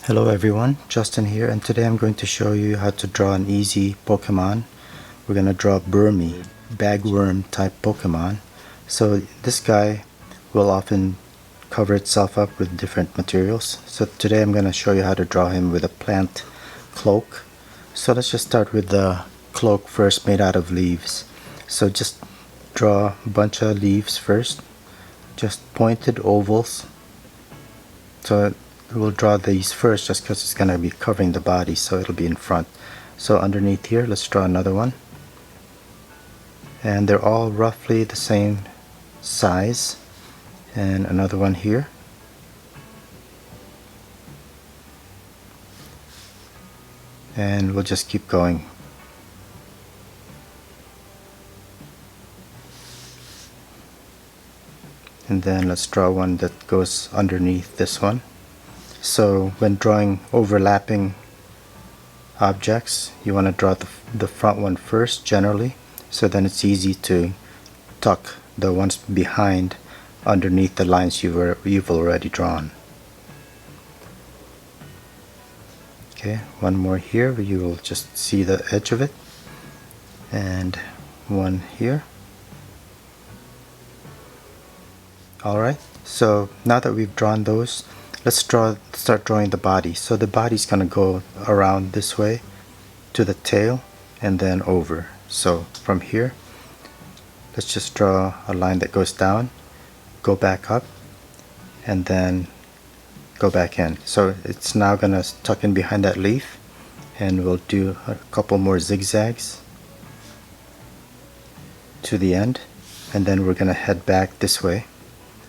Hello everyone, Justin here, and today I'm going to show you how to draw an easy Pokemon. We're going to draw Burmy, bagworm type Pokemon. So this guy will often cover itself up with different materials. So today I'm going to show you how to draw him with a plant cloak. So let's just start with the cloak first, made out of leaves. So just draw a bunch of leaves first, just pointed ovals. So we'll draw these first just because it's going to be covering the body, so it'll be in front. So underneath here, let's draw another one. And they're all roughly the same size. And another one here. And we'll just keep going. And then let's draw one that goes underneath this one. So when drawing overlapping objects, you want to draw the front one first generally, so then it's easy to tuck the ones behind underneath the lines you've already drawn. Okay, one more here where you will just see the edge of it, and one here. Alright, so now that we've drawn those, let's start drawing the body. So the body's going to go around this way to the tail and then over. So from here, let's just draw a line that goes down, go back up, and then go back in. So it's now going to tuck in behind that leaf, and we'll do a couple more zigzags to the end, and then we're going to head back this way.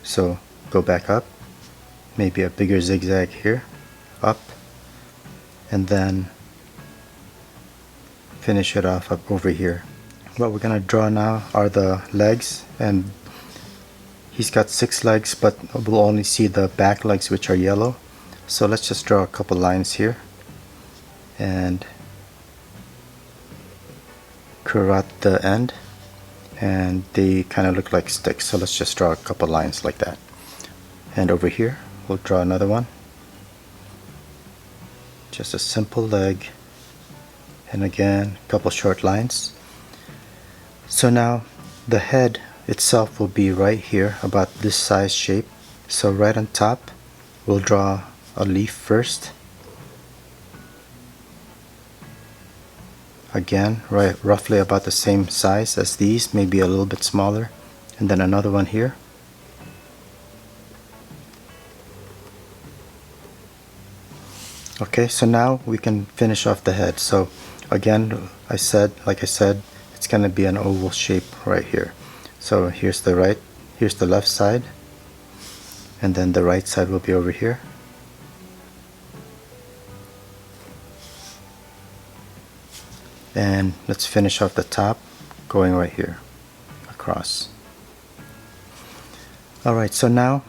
So go back up, maybe a bigger zigzag here, up, and then finish it off up over here. What we're going to draw now are the legs, and he's got 6 legs, but we'll only see the back legs, which are yellow. So let's just draw a couple lines here and curve out the end, and they kind of look like sticks, so let's just draw a couple lines like that. And over here we'll draw another one, just a simple leg, and again a couple short lines. So now the head itself will be right here, about this size shape. So right on top we'll draw a leaf first, again right roughly about the same size as these, maybe a little bit smaller, and then another one here. Okay, so now we can finish off the head. So again, like I said, it's going to be an oval shape right here. So here's the left side, and then the right side will be over here. And let's finish off the top, going right here across. Alright, so now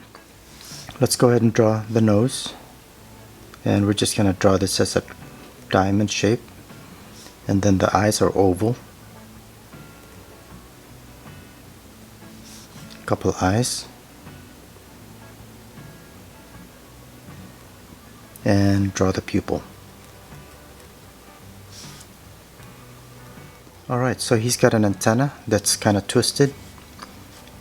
let's go ahead and draw the nose. And we're just going to draw this as a diamond shape, and then the eyes are oval. Couple eyes, and draw the pupil. Alright, so he's got an antenna that's kind of twisted.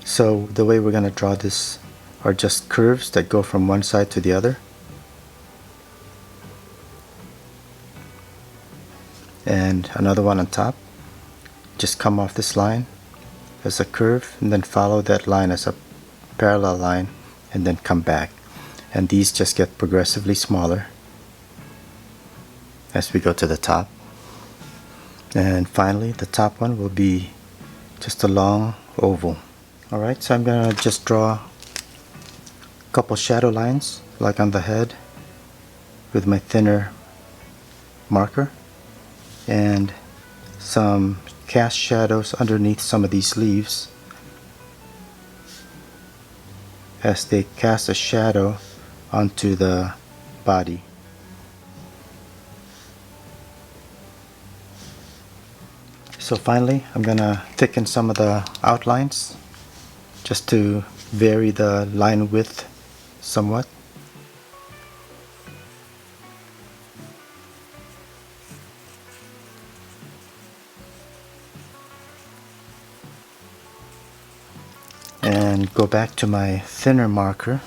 So the way we're going to draw this are just curves that go from one side to the other. And another one on top. Just come off this line as a curve, and then follow that line as a parallel line, and then come back. And these just get progressively smaller as we go to the top. And finally the top one will be just a long oval. Alright, so I'm gonna just draw a couple shadow lines like on the head with my thinner marker, and some cast shadows underneath some of these leaves as they cast a shadow onto the body. So finally I'm gonna thicken some of the outlines just to vary the line width somewhat. and go back to my thinner marker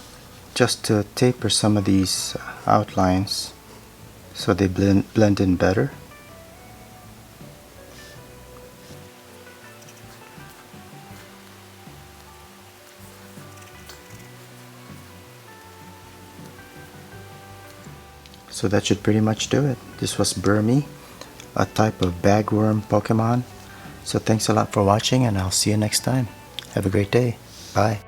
just to taper some of these outlines so they blend in better. So that should pretty much do it. This was Burmy, a type of bagworm Pokemon. So thanks a lot for watching, and I'll see you next time. Have a great day. Bye.